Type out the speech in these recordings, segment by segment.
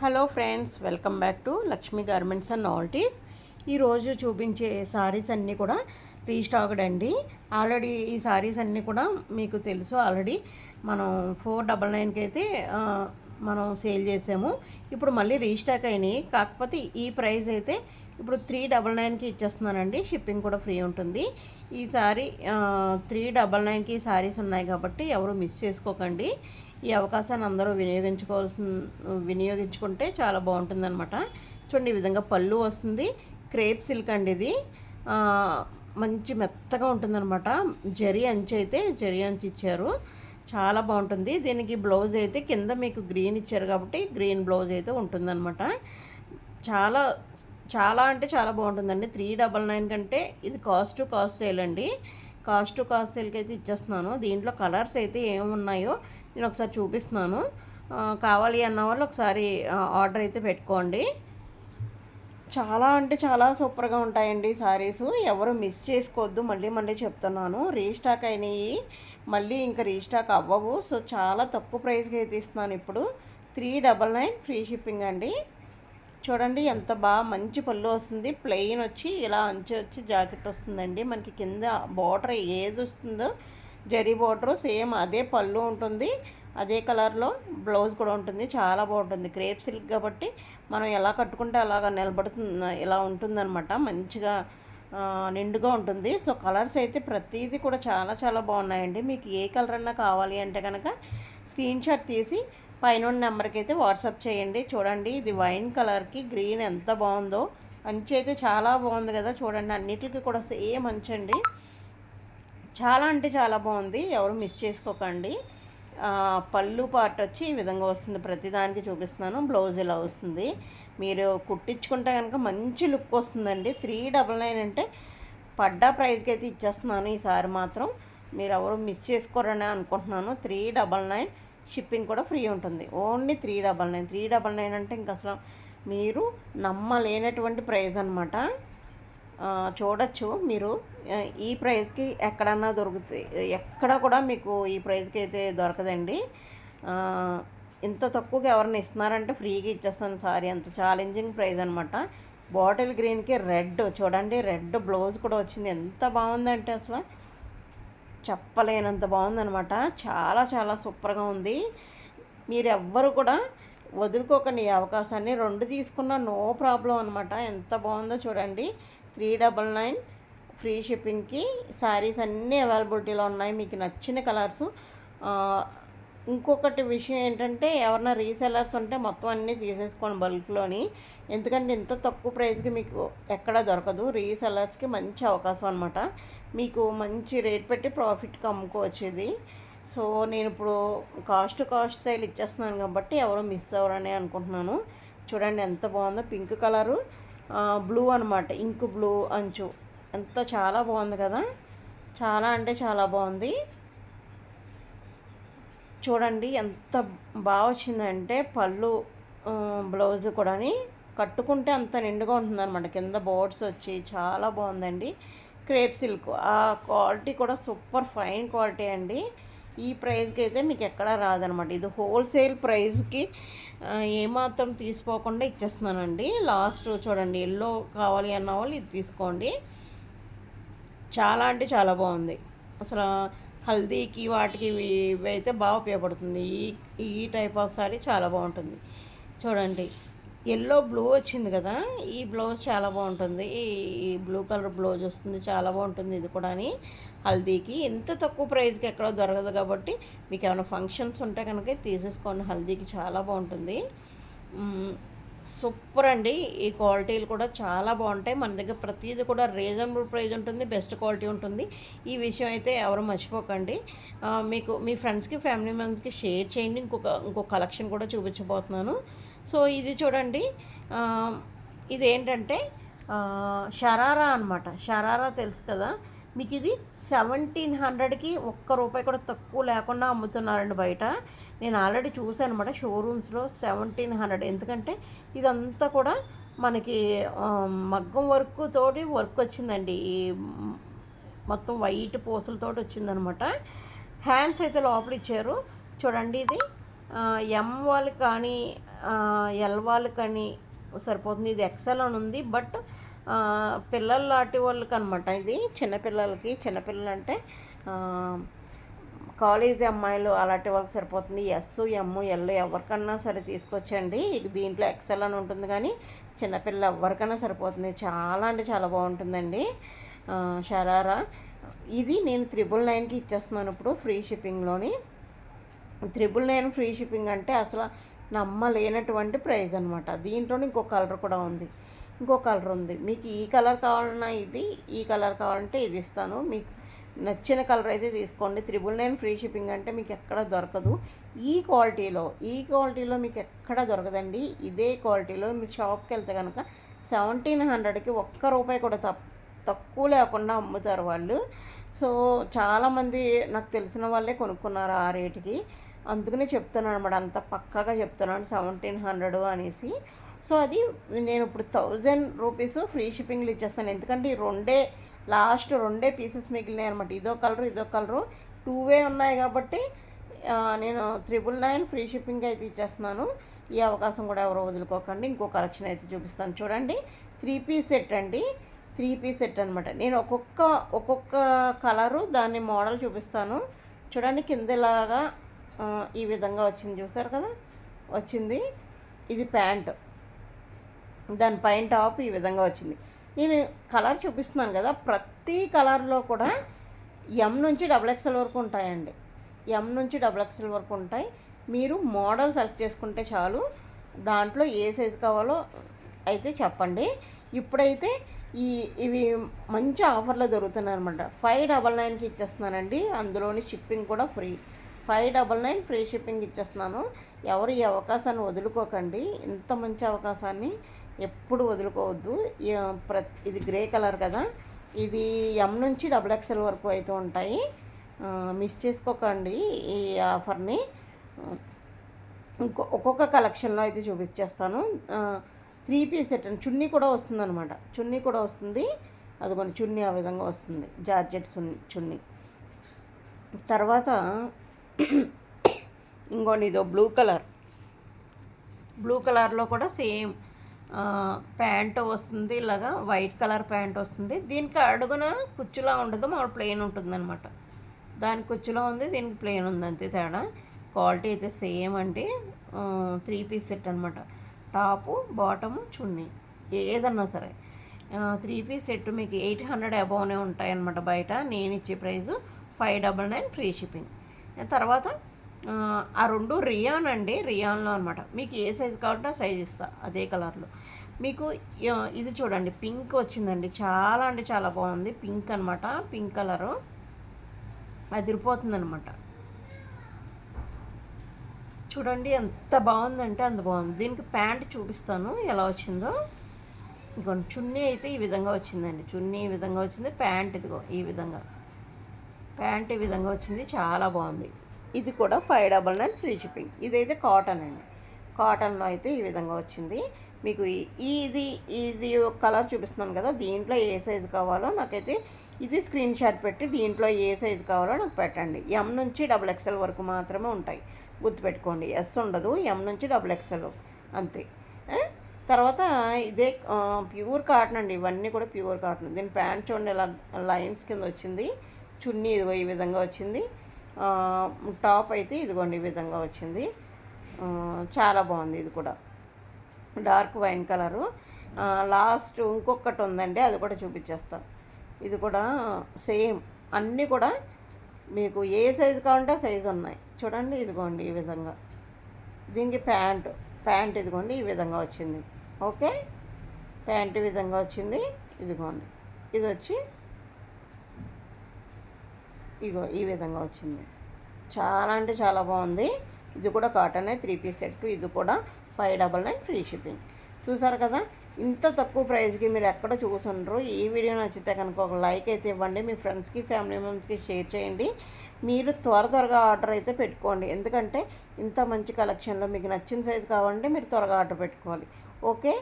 Hello friends, welcome back to Lakshmi garments and novelties. ఈరోజు చూపించే శారీస్ అన్నీ కూడా రీస్టాక్డ్ అండి. ఆల్రెడీ ఈ శారీస్ అన్నీ కూడా మీకు తెలుసు. ఆల్రెడీ మనం 499కి అయితే మనం సేల్ చేసాము. ఇప్పుడు మళ్ళీ రీస్టాక్ అయినాయి. కాకపోతే ఈ ప్రైస్ అయితే ఇప్పుడు 399కి ఇచ్చేస్తున్నానండి. షిప్పింగ్ కూడా ఫ్రీ ఉంటుంది. ఈ సారీ 399కి శారీస్ ఉన్నాయి కాబట్టి ఎవరు మిస్ చేసుకోకండి. ఈ అవకాశాన్ని అందరూ వినియోగించుకుంటే చాలా బాగుంటుందన్నమాట. చూడండి, ఈ విధంగా పళ్ళు వస్తుంది. క్రేప్ సిల్క్ అండి ఇది. మంచి మెత్తగా ఉంటుందన్నమాట. జరీ అంచు అయితే జరీ అంచు ఇచ్చారు, చాలా బాగుంటుంది. దీనికి బ్లౌజ్ అయితే కింద మీకు గ్రీన్ ఇచ్చారు కాబట్టి గ్రీన్ బ్లౌజ్ అయితే ఉంటుందన్నమాట. చాలా చాలా అంటే చాలా బాగుంటుందండి. 399 కంటే ఇది కాస్ట్ సేల్ అండి. కాస్ట్ సేల్కి అయితే ఇచ్చేస్తున్నాను. దీంట్లో కలర్స్ అయితే ఏమున్నాయో నేను ఒకసారి చూపిస్తున్నాను. కావాలి అన్న వాళ్ళు ఒకసారి ఆర్డర్ అయితే పెట్టుకోండి. చాలా అంటే చాలా సూపర్గా ఉంటాయండి శారీస్. ఎవరు మిస్ చేసుకోవద్దు. మళ్ళీ చెప్తున్నాను, రీస్టాక్ అయినాయి, మళ్ళీ ఇంకా రీస్టాక్ అవ్వవు. సో చాలా తక్కువ ప్రైస్కి అయితే ఇస్తున్నాను. ఇప్పుడు 399 ఫ్రీ షిప్పింగ్ అండి. చూడండి ఎంత బాగా మంచి పళ్ళు వస్తుంది. ప్లెయిన్ వచ్చి ఇలా అంచు వచ్చి జాకెట్ వస్తుందండి. మనకి కింద బార్డర్ ఏది వస్తుందో జరీ బార్డర్ సేమ్ అదే పళ్ళు ఉంటుంది. అదే కలర్లో బ్లౌజ్ కూడా ఉంటుంది. చాలా బాగుంటుంది. క్రేప్ సిల్క్ కాబట్టి మనం ఎలా కట్టుకుంటే అలాగా నిలబడుతుంది, ఇలా ఉంటుందన్నమాట. మంచిగా నిండుగా ఉంటుంది. సో కలర్స్ అయితే ప్రతిదీ కూడా చాలా చాలా బాగున్నాయండి. మీకు ఏ కలర్ అన్నా కావాలి అంటే కనుక స్క్రీన్ షాట్ తీసి పైన నెంబర్కి అయితే వాట్సాప్ చేయండి. చూడండి, ఇది వైన్ కలర్కి గ్రీన్ ఎంత బాగుందో. అంచు అయితే చాలా బాగుంది కదా. చూడండి, అన్నిటికీ కూడా సేమ్ అంచండి. చాలా అంటే చాలా బాగుంది. ఎవరు మిస్ చేసుకోకండి. పళ్ళు పార్ట్ వచ్చి ఈ విధంగా వస్తుంది. ప్రతిదానికి చూపిస్తున్నాను. బ్లౌజ్ ఇలా వస్తుంది. మీరు కుట్టించుకుంటే కనుక మంచి లుక్ వస్తుందండి. 399 అంటే పడ్డా ప్రైస్కి అయితే ఇచ్చేస్తున్నాను. ఈసారి మాత్రం మీరు ఎవరు మిస్ చేసుకోరని అనుకుంటున్నాను. 399 షిప్పింగ్ కూడా ఫ్రీ ఉంటుంది. ఓన్లీ 399 అంటే ఇంక అసలు మీరు నమ్మలేనటువంటి ప్రైస్ అనమాట. చూడొచ్చు మీరు. ఈ ప్రైస్కి ఎక్కడన్నా దొరుకుతాయి, ఎక్కడ కూడా మీకు ఈ ప్రైస్కి అయితే దొరకదండి. ఇంత తక్కువగా ఎవరైనా ఇస్తున్నారంటే ఫ్రీగా ఇచ్చేస్తాను సారీ. అంత ఛాలెంజింగ్ ప్రైస్ అనమాట. బాటిల్ గ్రీన్కి రెడ్, చూడండి రెడ్ బ్లౌజ్ కూడా వచ్చింది. ఎంత బాగుందంటే అసలు చెప్పలేనంత బాగుందనమాట. చాలా చాలా సూపర్గా ఉంది. మీరు ఎవ్వరు కూడా వదులుకోకండి ఈ అవకాశాన్ని. 2 తీసుకున్నా నో ప్రాబ్లం అనమాట. ఎంత బాగుందో చూడండి. 399 ఫ్రీ షిప్పింగ్కి శారీస్ అన్నీ అవైలబిలిటీలో ఉన్నాయి. మీకు నచ్చిన కలర్సు. ఇంకొకటి విషయం ఏంటంటే, ఎవరన్నా రీసెల్లర్స్ ఉంటే మొత్తం అన్నీ తీసేసుకోండి బల్క్లోని. ఎందుకంటే ఇంత తక్కువ ప్రైస్కి మీకు ఎక్కడ దొరకదు. రీసెల్లర్స్కి మంచి అవకాశం అనమాట. మీకు మంచి రేట్ పెట్టి ప్రాఫిట్కి అమ్ముకోవచ్చు ఇది. సో నేను ఇప్పుడు కాస్ట్ సేల్ ఇచ్చేస్తున్నాను కాబట్టి ఎవరు మిస్ అవ్వరని అనుకుంటున్నాను. చూడండి ఎంత బాగుందో. పింక్ కలరు, బ్లూ అనమాట. ఇంక్ బ్లూ అంచు ఎంత చాలా బాగుంది కదా. చాలా అంటే చాలా బాగుంది. చూడండి ఎంత బాగా వచ్చిందంటే పళ్ళు, బ్లౌజ్ కూడా కట్టుకుంటే అంత నిండుగా ఉంటుందన్నమాట. కింద బోర్డ్స్ వచ్చి చాలా బాగుందండి. క్రేప్ సిల్క్ ఆ క్వాలిటీ కూడా సూపర్ ఫైన్ క్వాలిటీ అండి. ఈ ప్రైస్కి అయితే మీకు ఎక్కడా రాదనమాట. ఇది హోల్సేల్ ప్రైస్కి ఏమాత్రం తీసుకోకుండా ఇచ్చేస్తున్నానండి. లాస్ట్ చూడండి, ఎల్లో కావాలి అన్న వాళ్ళు ఇది తీసుకోండి. చాలా అంటే చాలా బాగుంది. అసలు హల్దీకి వాటికి ఇవి అయితే బాగా ఉపయోగపడుతుంది. ఈ టైప్ ఆఫ్ సారీ చాలా బాగుంటుంది. చూడండి, ఎల్లో బ్లూ వచ్చింది కదా. ఈ బ్లౌజ్ చాలా బాగుంటుంది. ఈ బ్లూ కలర్ బ్లౌజ్ వస్తుంది, చాలా బాగుంటుంది. ఇది కూడా హల్దీకి ఇంత తక్కువ ప్రైస్కి ఎక్కడో దొరకదు కాబట్టి మీకు ఏమైనా ఫంక్షన్స్ ఉంటే కనుక తీసేసుకోండి. హల్దీకి చాలా బాగుంటుంది. సూపర్ అండి. ఈ క్వాలిటీలు కూడా చాలా బాగుంటాయి. మన దగ్గర ప్రతిదీ కూడా రీజనబుల్ ప్రైస్ ఉంటుంది, బెస్ట్ క్వాలిటీ ఉంటుంది. ఈ విషయం అయితే ఎవరు మర్చిపోకండి. మీకు మీ ఫ్రెండ్స్కి, ఫ్యామిలీ మెంబర్స్కి షేర్ చేయండి. ఇంకో కలెక్షన్ కూడా చూపించబోతున్నాను. సో ఇది చూడండి, ఇదేంటంటే షరారా అనమాట. షరారా తెలుసు కదా మీకు. ఇది 1700కి ₹1 కూడా తక్కువ లేకుండా అమ్ముతున్నారండి బయట. నేను ఆల్రెడీ చూశాను అనమాట షోరూమ్స్లో. 1700. ఎందుకంటే ఇదంతా కూడా మనకి మగ్గం వర్క్ వచ్చిందండి. ఈ మొత్తం వైట్ పూసలతోటి వచ్చిందనమాట. హ్యాండ్స్ అయితే లోపల ఇచ్చారు. చూడండి, ఇది ఎం వాళ్ళకి కానీ ఎల్ వాళ్ళకని సరిపోతుంది. ఇది ఎక్సెల్ అని ఉంది, బట్ పిల్లల లాంటి వాళ్ళకి అనమాట. ఇది చిన్నపిల్లలు అంటే కాలేజీ అమ్మాయిలు అలాంటి వాళ్ళకి సరిపోతుంది. ఎస్, ఎమ్, ఎల్ ఎవరికన్నా సరే తీసుకొచ్చండి. ఇది దీంట్లో ఎక్సెల్ అని ఉంటుంది, కానీ చిన్నపిల్లలు ఎవరికైనా సరిపోతుంది. చాలా అంటే చాలా బాగుంటుందండి షరారా. ఇది నేను 999కి ఇచ్చేస్తున్నాను ఇప్పుడు ఫ్రీ షిప్పింగ్లోని. 999 ఫ్రీ షిప్పింగ్ అంటే అసలు నమ్మలేనటువంటి ప్రైస్ అనమాట. దీంట్లోనే ఇంకో కలర్ కూడా ఉంది, ఇంకో కలర్ ఉంది. మీకు ఈ కలర్ కావాలన్నా ఇది, ఈ కలర్ కావాలంటే ఇది ఇస్తాను. మీకు నచ్చిన కలర్ అయితే తీసుకోండి. 999 ఫ్రీ షిప్పింగ్ అంటే మీకు ఎక్కడ దొరకదు. ఈ క్వాలిటీలో మీకు ఎక్కడ దొరకదండి. ఇదే క్వాలిటీలో మీరు షాప్కి వెళ్తే కనుక 1700కి ఒక్క రూపాయి కూడా తక్కువ లేకుండా అమ్ముతారు వాళ్ళు. సో చాలామంది నాకు తెలిసిన వాళ్ళే కొనుక్కున్నారు ఆ రేటుకి. అందుకనే చెప్తున్నాను అనమాట, అంత పక్కాగా చెప్తున్నాను 1700 అనేసి. సో అది నేను ఇప్పుడు 1000 రూపీస్ ఫ్రీ షిప్పింగ్లు ఇచ్చేస్తాను. ఎందుకంటే ఈ లాస్ట్ రెండే పీసెస్ మిగిలినాయి అనమాట. ఇదో కలరు 2 ఉన్నాయి కాబట్టి నేను 999 ఫ్రీ షిప్పింగ్ అయితే ఇచ్చేస్తున్నాను. ఈ అవకాశం కూడా ఎవరో వదులుకోకండి. ఇంకో కలెక్షన్ అయితే చూపిస్తాను చూడండి. 3 పీస్ సెట్ అండి. 3 పీస్ సెట్ అనమాట. నేను ఒక్కొక్క కలరు దాన్ని మోడల్ చూపిస్తాను చూడండి. కిందలాగా ఈ విధంగా వచ్చింది, చూసారు కదా వచ్చింది. ఇది ప్యాంట్, దానిపైన టాప్ ఈ విధంగా వచ్చింది. నేను కలర్ చూపిస్తున్నాను కదా, ప్రతి కలర్లో కూడా ఎం నుంచి XXL వరకు ఉంటాయండి. ఎం నుంచి XXL వరకు ఉంటాయి. మీరు మోడల్ సెలెక్ట్ చేసుకుంటే చాలు. దాంట్లో ఏ సైజు కావాలో అయితే చెప్పండి. ఇప్పుడైతే ఇవి మంచి ఆఫర్లో దొరుకుతున్నాయి అనమాట. 599కి ఇచ్చేస్తున్నానండి. అందులోని షిప్పింగ్ కూడా ఫ్రీ. 599 ఫ్రీ షిప్పింగ్ ఇచ్చేస్తున్నాను. ఎవరు ఈ అవకాశాన్ని వదులుకోకండి. ఇంత మంచి అవకాశాన్ని ఎప్పుడు వదులుకోవద్దు. ఇది గ్రే కలర్ కదా, ఇది ఎం నుంచి XXL వరకు అయితే ఉంటాయి. మిస్ చేసుకోకండి ఈ ఆఫర్ని. ఒక్కొక్క కలెక్షన్లో అయితే చూపించేస్తాను. 3 పీస్ సెట్ అండి. చున్నీ కూడా వస్తుందన్నమాట. చున్నీ కూడా వస్తుంది. అదిగోండి చున్నీ ఆ విధంగా వస్తుంది, జార్జెట్ చున్నీ. తర్వాత ఇంకోండి ఇదో బ్లూ కలర్లో కూడా సేమ్ ప్యాంట్ వస్తుంది. ఇలాగా వైట్ కలర్ ప్యాంట్ వస్తుంది. దీనికి అడుగున కుచ్చులా ఉండదు, మామూలు ప్లెయిన్ ఉంటుంది అనమాట. దానికి కుచ్చులా ఉంది, దీనికి ప్లెయిన్ ఉంది, అంతే తేడా. క్వాలిటీ అయితే సేమ్ అండి. 3 పీస్ సెట్ అనమాట. టాపు, బాటము, చున్నీ ఏదన్నా సరే 3 పీస్ సెట్ మీకు 800 అబౌవ్నే ఉంటాయన్నమాట బయట. నేను ఇచ్చే ప్రైజు 599 ఫ్రీ షిప్పింగ్. తర్వాత ఆ 2 రియాన్ అండి. రియాన్లో అనమాట. మీకు ఏ సైజు కావాలంటే ఆ సైజ్ ఇస్తా అదే కలర్లో. మీకు ఇది చూడండి, పింక్ వచ్చిందండి. చాలా అంటే చాలా బాగుంది. పింక్ అనమాట. పింక్ కలరు అదిరిపోతుంది అనమాట. చూడండి ఎంత బాగుందంటే అంత బాగుంది. దీనికి ప్యాంట్ చూపిస్తాను ఎలా వచ్చిందో. ఇంకొంచెం చున్నీ అయితే ఈ విధంగా వచ్చిందండి. చున్నీ ఈ విధంగా వచ్చింది. ప్యాంట్ ఇదిగో ఈ విధంగా, ప్యాంట్ ఈ విధంగా వచ్చింది. చాలా బాగుంది. ఇది కూడా 599 ఫ్రీ షిప్పింగ్. ఇదైతే కాటన్ అండి. కాటన్లో అయితే ఈ విధంగా వచ్చింది. మీకు ఇది కలర్ చూపిస్తున్నాను కదా, దీంట్లో ఏ సైజు కావాలో నాకైతే ఇది స్క్రీన్ షాట్ పెట్టి దీంట్లో ఏ సైజు కావాలో నాకు పెట్టండి. ఎం నుంచి XXL వరకు మాత్రమే ఉంటాయి, గుర్తుపెట్టుకోండి. ఎస్ ఉండదు, ఎం నుంచి XXL అంతే. తర్వాత ఇదే ప్యూర్ కాటన్ అండి. ఇవన్నీ కూడా ప్యూర్ కాటన్. దీని ప్యాంట్ చూడండి ఇలా లైన్స్ కింద వచ్చింది. చున్నీ ఇదిగో ఈ విధంగా వచ్చింది. టాప్ అయితే ఇదిగోండి ఈ విధంగా వచ్చింది. చాలా బాగుంది. ఇది కూడా డార్క్ వైన్ కలరు. లాస్ట్ ఇంకొకటి ఉందండి, అది కూడా చూపించేస్తాను. ఇది కూడా సేమ్, అన్నీ కూడా మీకు ఏ సైజు కావాలంటే ఆ సైజు ఉన్నాయి. చూడండి ఇదిగోండి ఈ విధంగా. దీనికి ప్యాంట్ ఇదిగోండి ఈ విధంగా వచ్చింది. ఓకే, ప్యాంట్ ఈ విధంగా వచ్చింది. ఇదిగోండి ఇది వచ్చి ఇగో ఈ విధంగా వచ్చింది. చాలా అంటే చాలా బాగుంది. ఇది కూడా కాటనే, 3 పీస్ సెట్. ఇది కూడా 599 ఫ్రీ షిప్పింగ్. చూసారు కదా, ఇంత తక్కువ ప్రైస్కి మీరు ఎక్కడ చూసుండ్రు. ఈ వీడియో నచ్చితే కనుక ఒక లైక్ అయితే ఇవ్వండి. మీ ఫ్రెండ్స్కి, ఫ్యామిలీ మెంబర్స్కి షేర్ చేయండి. మీరు త్వరగా ఆర్డర్ అయితే పెట్టుకోండి. ఎందుకంటే ఇంత మంచి కలెక్షన్లో మీకు నచ్చిన సైజు కావాలంటే మీరు త్వరగా ఆర్డర్ పెట్టుకోవాలి. ఓకే,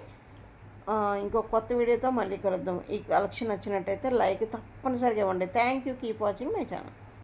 ఇంకో కొత్త వీడియోతో మళ్ళీ కలుద్దాం. ఈ కలెక్షన్ నచ్చినట్టయితే లైక్ తప్పనిసరిగా ఇవ్వండి. Thank you. Keep watching my channel.